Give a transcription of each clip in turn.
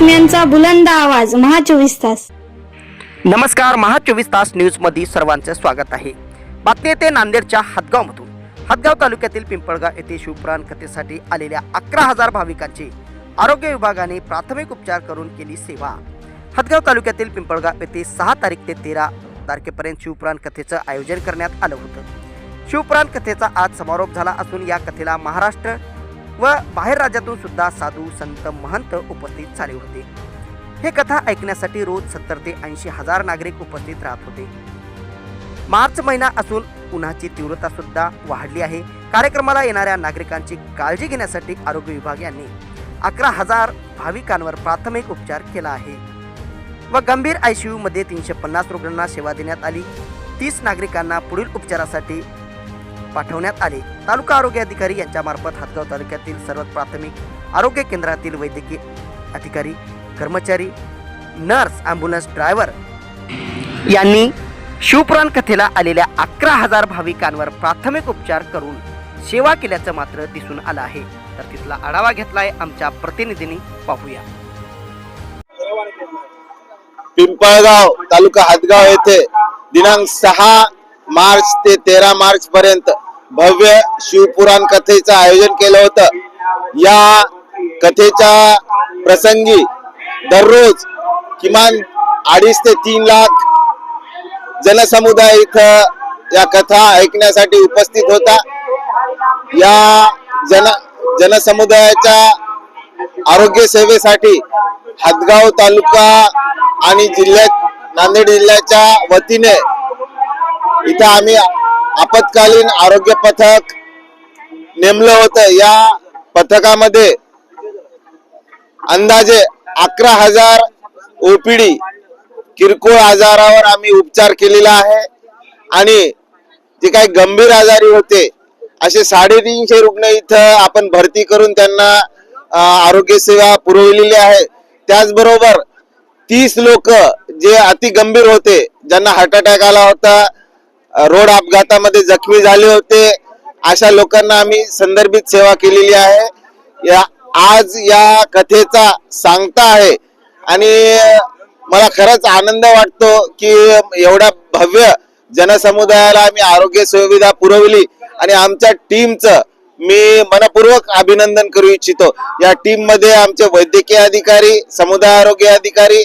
बातम्यांचा बुलंद आवाज महा 24 तास। नमस्कार, महा 24 तास न्यूज मध्ये सर्वांचे स्वागत आहे। बातमी येते नांदेडच्या हदगावमधून। हदगाव तालुक्यातील पिंपळगाव येथे शिवपुराण कथेसाठी आलेल्या 11,000 भाविकांची आरोग्य विभागाने प्राथमिक उपचार करून केली सेवा। हदगाव तालुक्यातील पिंपळगाव येथे 6 तारीख ते 13 तारखेपर्यंत शिवपुराण कथेचं आयोजन करण्यात आलं होतं। शिवपुराण कथेचा आज समारोप झाला असून या कथेला महाराष्ट्र व बाहेर राज्यातून सुद्धा साधू संत महंत उपस्थित झाले होते। हे कथा ऐकण्यासाठी रोज 70 ते 80 हजार नागरिक उपस्थित राहत होते। मार्च महिना असून उन्हाची तीव्रता सुद्धा वाढली आहे। कार्यक्रमाला येणाऱ्या नागरिकांची काळजी घेण्यासाठी आरोग्य विभाग यांनी 11,000 भाविकांवर प्राथमिक उपचार केला आहे व गंभीर ICU मध्ये 350 रुग्णांना सेवा देण्यात आली। 30 नागरिकांना पुढील उपचारासाठी पाठवण्यात आले। तालुका आरोग्य अधिकारी यांच्या मार्फत हदगाव तालुक्यातील सर्व प्राथमिक आरोग्य केंद्रातील वैद्यकीय अधिकारी, कर्मचारी, नर्स, ॲम्ब्युलन्स ड्रायव्हर यांनी शिवपुराण कथेला आलेल्या 11,000 भाविकांवर प्राथमिक उपचार करून सेवा केल्याचं मात्र दिसून आलं आहे। तर तिथला आढावा घेतलाय आमच्या प्रतिनिधींनी, पाहूया। पिंपळगाव तालुका हदगाव येथे दिनांक 6 मार्च ते 13 मार्च पर्यंत भव्य शिवपुराण कथेचं आयोजन केलं होतं। या कथेच्या प्रसंगी दररोज किमान 2.5 ते 3 लाख जनसमुदाय इथं या कथा ऐकण्यासाठी उपस्थित होता। या जनसमुदायाच्या आरोग्य सेवेसाठी हदगाव तालुका आणि नांदेड जिल्ह्याच्या वतीने इथं आम्ही आपत्कालीन आरोग्य पथक नेमलं होतं। या पथकामध्ये अंदाजे 11,000 OPD किरकोळ आजारावर आम्ही उपचार केलेला आहे आणि जे काही गंभीर आजारी होते असे 350 रुग्ण इथं आपण भरती करून त्यांना आरोग्य सेवा पुरवलेली आहे। त्याचबरोबर 30 लोक जे अति गंभीर होते, ज्यांना हार्ट अटॅक आला होता, रोड अपघातामध्ये जखमी झाले होते, अशा लोकांना आम्ही संदर्भित सेवा केलेली आहे। आज या कथेचा सांगता आहे आणि मला खरंच आनंद वाटतो की एवढ्या भव्य जनसमुदायाला आम्ही आरोग्य सुविधा पुरवली आणि आमच्या टीमचं मी मनपूर्वक अभिनंदन करू इच्छितो। या टीम मध्ये आमचे वैद्यकीय अधिकारी, समुदाय आरोग्य अधिकारी,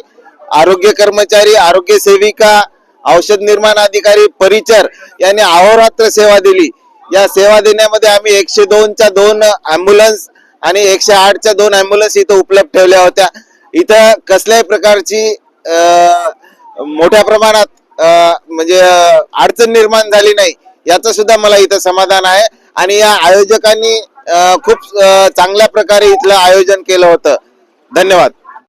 आरोग्य कर्मचारी, आरोग्य सेविका, औषध निर्माण अधिकारी, परिचर यांनी अहोरात्र सेवा दिली। या सेवा देण्यामध्ये आम्ही 102 च्या 2 ॲम्ब्युलन्स आणि 108 च्या 2 ॲम्ब्युलन्स इथं उपलब्ध ठेवल्या होत्या। इथं कसल्याही प्रकारची मोठ्या प्रमाणात म्हणजे अडचण निर्माण झाली नाही, याचं सुद्धा मला इथं समाधान आहे। आणि या आयोजकांनी खूप चांगल्या प्रकारे इथलं आयोजन केलं होतं। धन्यवाद।